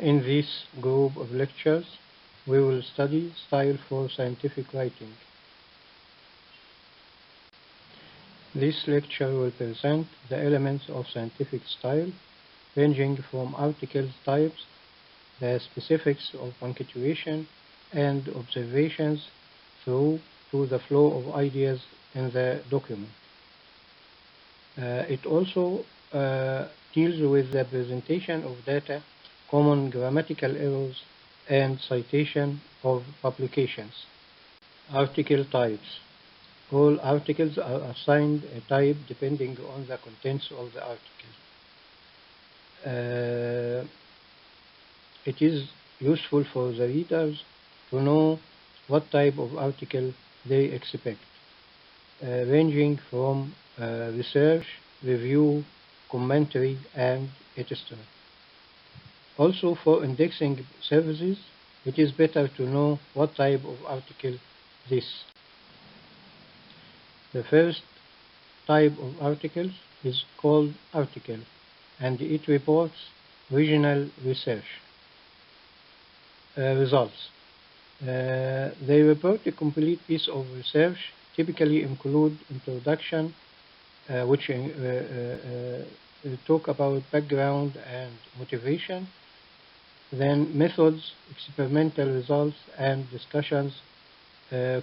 In this group of lectures, we will study style for scientific writing. This lecture will present the elements of scientific style, ranging from article types, the specifics of punctuation, and observations through to the flow of ideas in the document. It also deals with the presentation of data, common grammatical errors, and citation of publications. Article types. All articles are assigned a type depending on the contents of the article. It is useful for the readers to know what type of article they expect, ranging from research, review, commentary, and etc. Also, for indexing services, it is better to know what type of article this. The first type of articles is called article, and it reports original research results. They report a complete piece of research, typically include introduction, which talk about background and motivation, then methods, experimental results and discussions,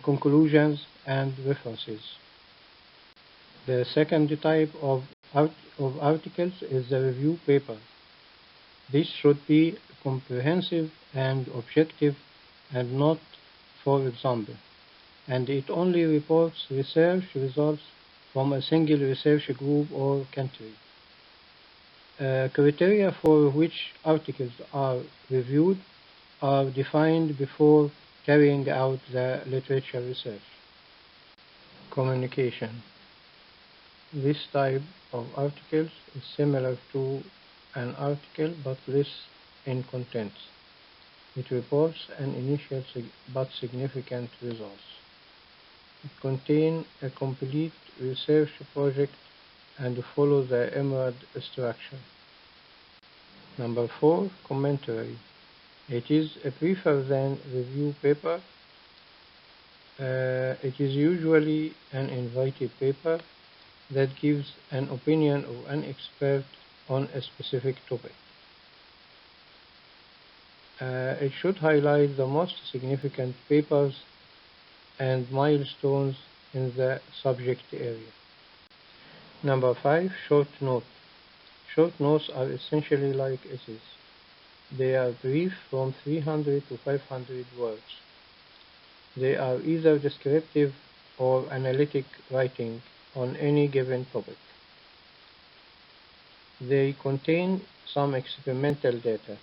conclusions and references. The second type of articles is the review paper. This should be comprehensive and objective and not for example, and it only reports research results from a single research group or country. Criteria for which articles are reviewed are defined before carrying out the literature research. Communication. This type of articles is similar to an article but less in contents. It reports an initial but significant results. It contains a complete research project and follow the emerald structure. Number 4, commentary. It is a briefer than review paper. It is usually an invited paper that gives an opinion of an expert on a specific topic. It should highlight the most significant papers and milestones in the subject area. Number 5, short note. Short notes are essentially like essays. They are brief from 300 to 500 words. They are either descriptive or analytic writing on any given topic. They contain some experimental data.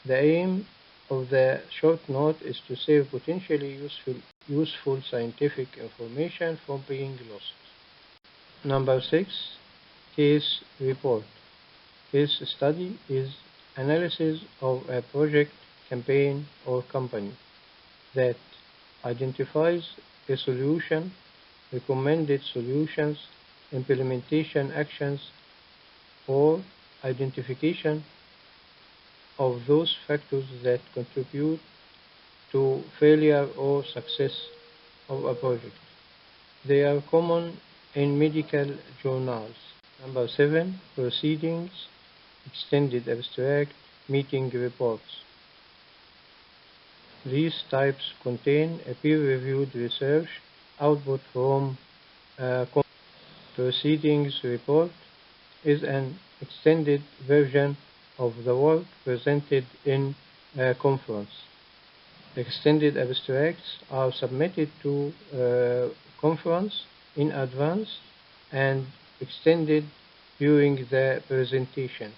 The aim of the short note is to save potentially useful scientific information from being lost. Number 6, case report. Case study is analysis of a project, campaign, or company that identifies a solution, recommended solutions, implementation actions, or identification of those factors that contribute to failure or success of a project. They are common in medical journals. Number 7, proceedings, extended abstract, meeting reports. These types contain a peer-reviewed research output from proceedings report is an extended version of the work presented in a conference. Extended abstracts are submitted to a conference in advance and extended during the presentation.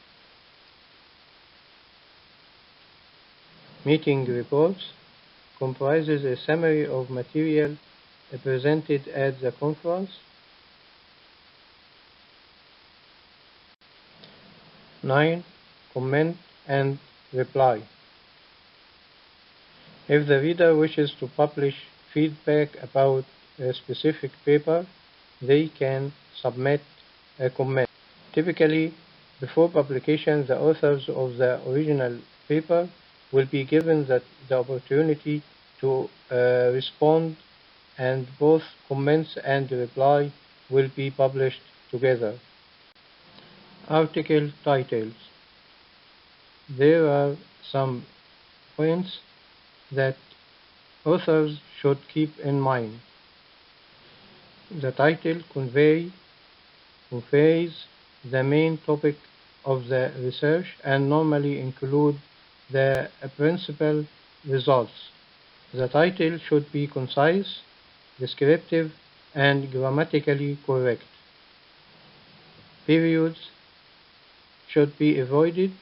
Meeting reports comprises a summary of material presented at the conference. 9, comment and reply. If the reader wishes to publish feedback about a specific paper, they can submit a comment. Typically, Before publication, the authors of the original paper will be given the opportunity to respond, and both comments and reply will be published together. Article titles. There are some points that authors should keep in mind. The title conveys the main topic of the research and normally include the principal results. The title should be concise, descriptive, and grammatically correct. Periods should be avoided,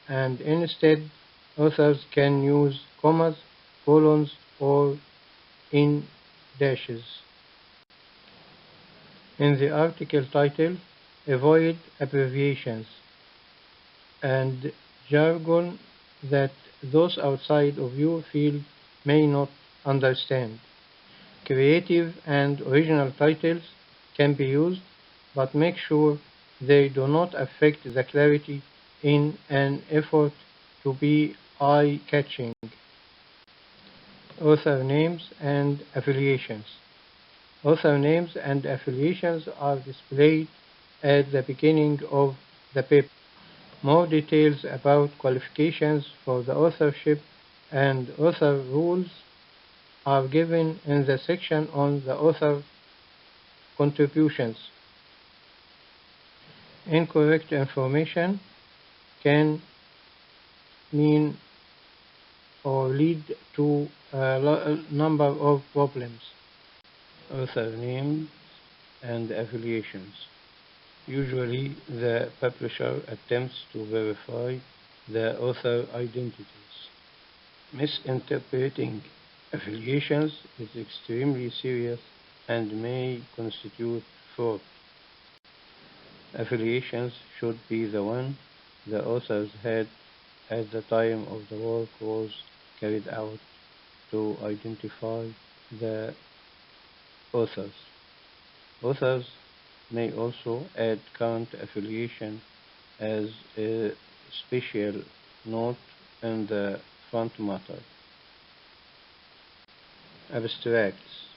and instead authors can use commas, colons, or in dashes. In the article title, avoid abbreviations and jargon that those outside of your field may not understand. Creative and original titles can be used, but make sure they do not affect the clarity in an effort to be eye-catching. Author names and affiliations. Author names and affiliations are displayed at the beginning of the paper. More details about qualifications for the authorship and author rules are given in the section on the author contributions. Incorrect information can mean or lead to a number of problems. Author names and affiliations. Usually, the publisher attempts to verify the author identities. Misinterpreting affiliations is extremely serious and may constitute fraud. Affiliations should be the one the authors had at the time of the work was carried out to identify the authors. Authors may also add current affiliation as a special note in the front matter. Abstracts.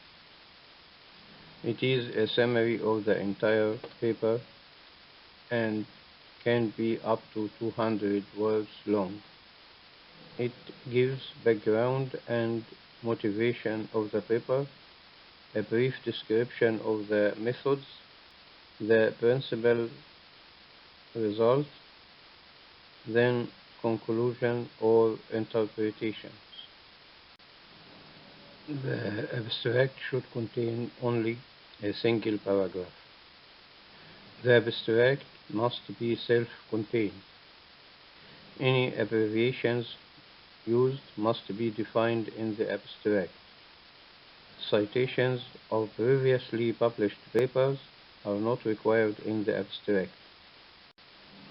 It is a summary of the entire paper and can be up to 200 words long. It gives background and motivation of the paper, a brief description of the methods, the principal results, then conclusion or interpretations. The abstract should contain only a single paragraph. The abstract must be self-contained. Any abbreviations used must be defined in the abstract. Citations of previously published papers are not required in the abstract.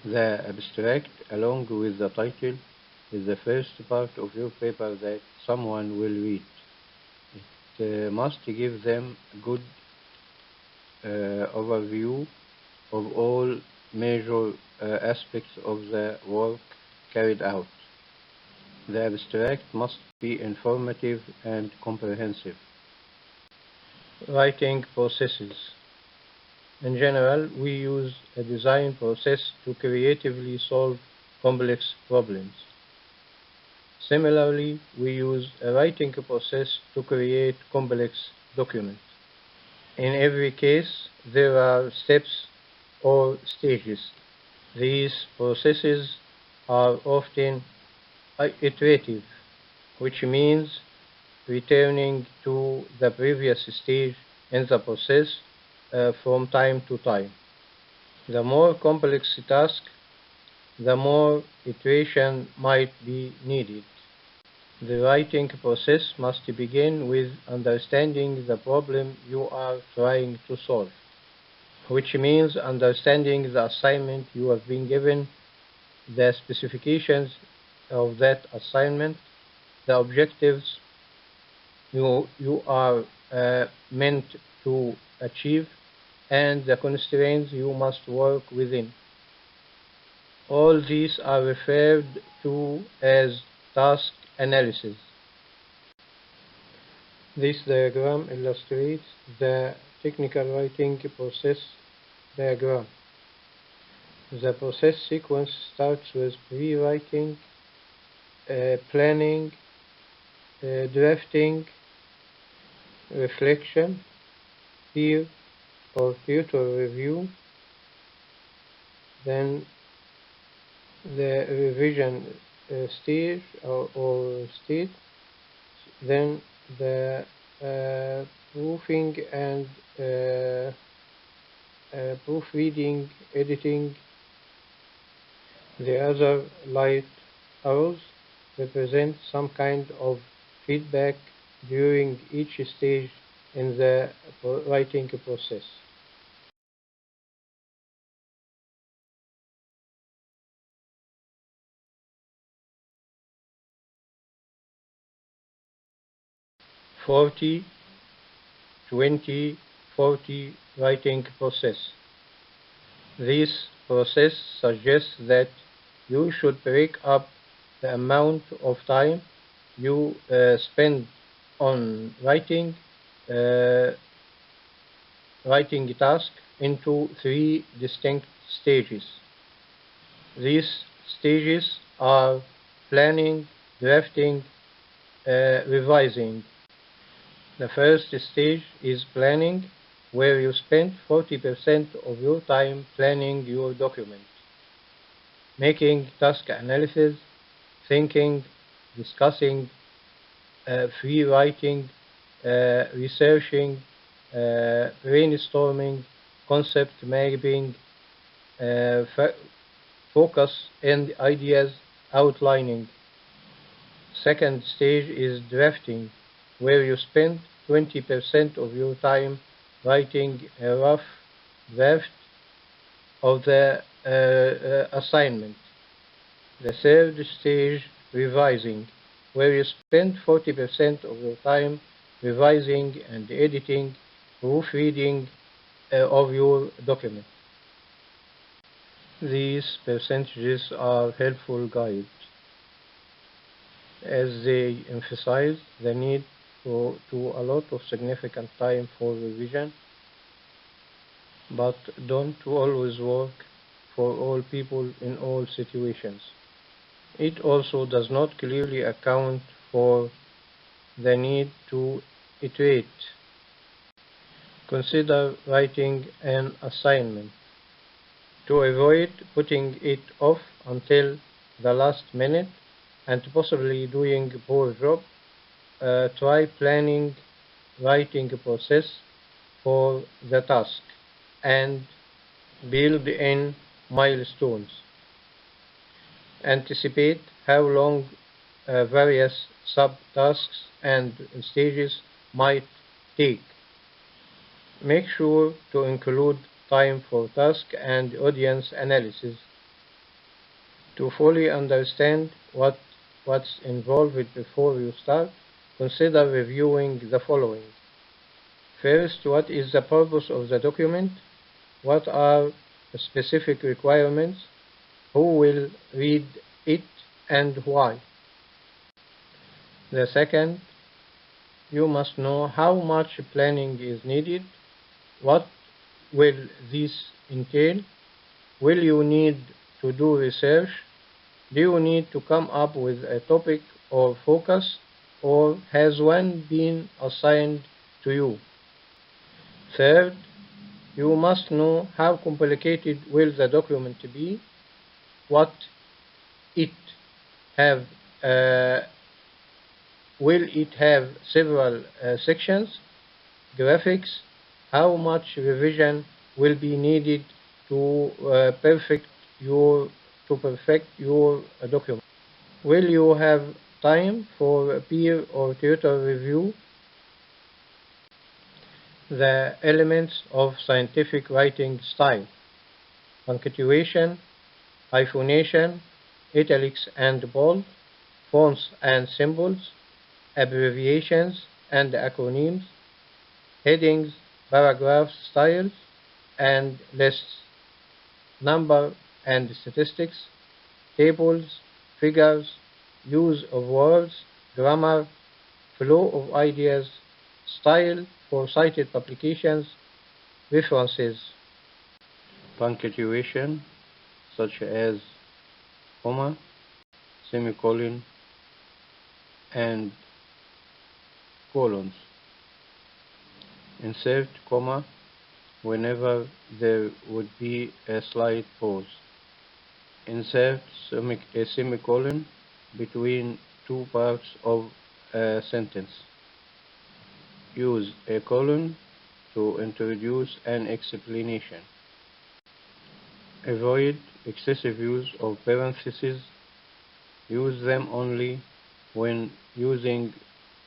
The abstract, along with the title, is the first part of your paper that someone will read. It must give them a good overview of all major aspects of the work carried out. The abstract must be informative and comprehensive. Writing processes. In general, we use a design process to creatively solve complex problems. Similarly, we use a writing process to create complex documents. In every case, there are steps or stages. These processes are often iterative, which means returning to the previous stage in the process from time to time. The more complex the task, the more iteration might be needed. The writing process must begin with understanding the problem you are trying to solve, which means understanding the assignment you have been given, the specifications of that assignment, the objectives you are meant to achieve, and the constraints you must work within. All these are referred to as task analysis. This diagram illustrates the technical writing process diagram. The process sequence starts with pre-writing, planning, drafting, reflection, peer or tutor review, then the revision stage or state, then the proofing and proofreading, editing. The other light arrows represent some kind of feedback during each stage in the writing process. (40, 20, 40) writing process. This process suggests that you should break up the amount of time you spend on writing task into 3 distinct stages. These stages are planning, drafting, revising. The first stage is planning, where you spend 40% of your time planning your document, making task analysis, thinking, discussing, free writing, researching, brainstorming, concept mapping, focus and ideas outlining. Second stage is drafting, where you spend 20% of your time writing a rough draft of the assignment. The third stage, revising, where you spend 40% of your time revising and editing, proofreading of your document. These percentages are helpful guides, as they emphasize the need to a lot of significant time for revision, but don't always work for all people in all situations. It also does not clearly account for the need to iterate. Consider writing an assignment. To avoid putting it off until the last minute and possibly doing a poor job, try planning writing process for the task and build in milestones. Anticipate how long various subtasks and stages might take. Make sure to include time for task and audience analysis. To fully understand what's involved before you start, consider reviewing the following. First, what is the purpose of the document? What are the specific requirements? Who will read it and why? The second, you must know how much planning is needed. What will this entail? Will you need to do research? Do you need to come up with a topic or focus, or has one been assigned to you? Third, you must know how complicated will the document be, what it have, will it have several sections, graphics, how much revision will be needed to perfect your document. Will you have time for peer or tutor review? The elements of scientific writing style: punctuation, hyphenation, italics and bold, fonts and symbols, abbreviations and acronyms, headings, paragraph styles and lists, number and statistics, tables, figures, use of words, grammar, flow of ideas, style for cited publications, references. Punctuation, such as comma, semicolon, and colons. Insert comma whenever there would be a slight pause. Insert a semicolon between two parts of a sentence. Use a colon to introduce an explanation. Avoid excessive use of parentheses. Use them only when using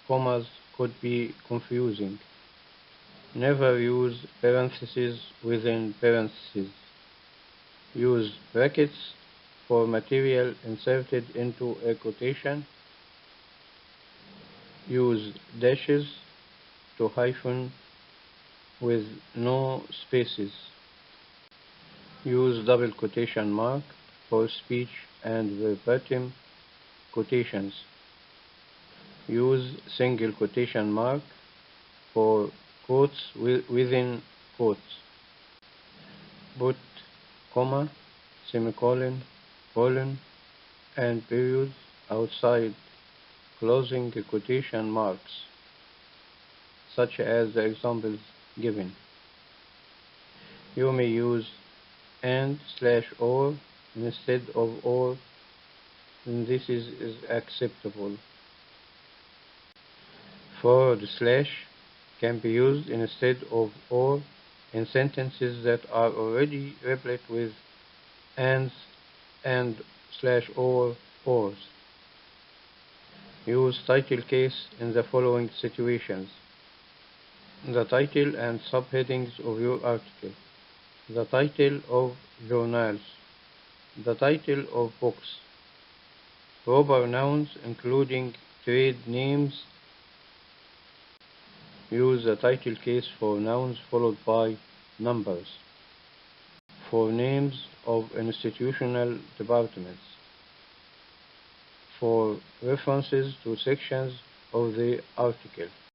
commas could be confusing. Never use parentheses within parentheses. Use brackets for material inserted into a quotation. Use dashes to hyphen with no spaces. Use double quotation mark for speech and verbatim quotations. Use single quotation mark for quotes within quotes. Put comma, semicolon, colon, and periods outside closing quotation marks, such as the examples given. You may use and/or instead of or, and this is acceptable. Forward slash can be used instead of or in sentences that are already replete with ands, and/or, ors. Use title case in the following situations: the title and subheadings of your article, the title of journals, the title of books, proper nouns including trade names. Use the title case for nouns followed by numbers, for names of institutional departments, for references to sections of the article.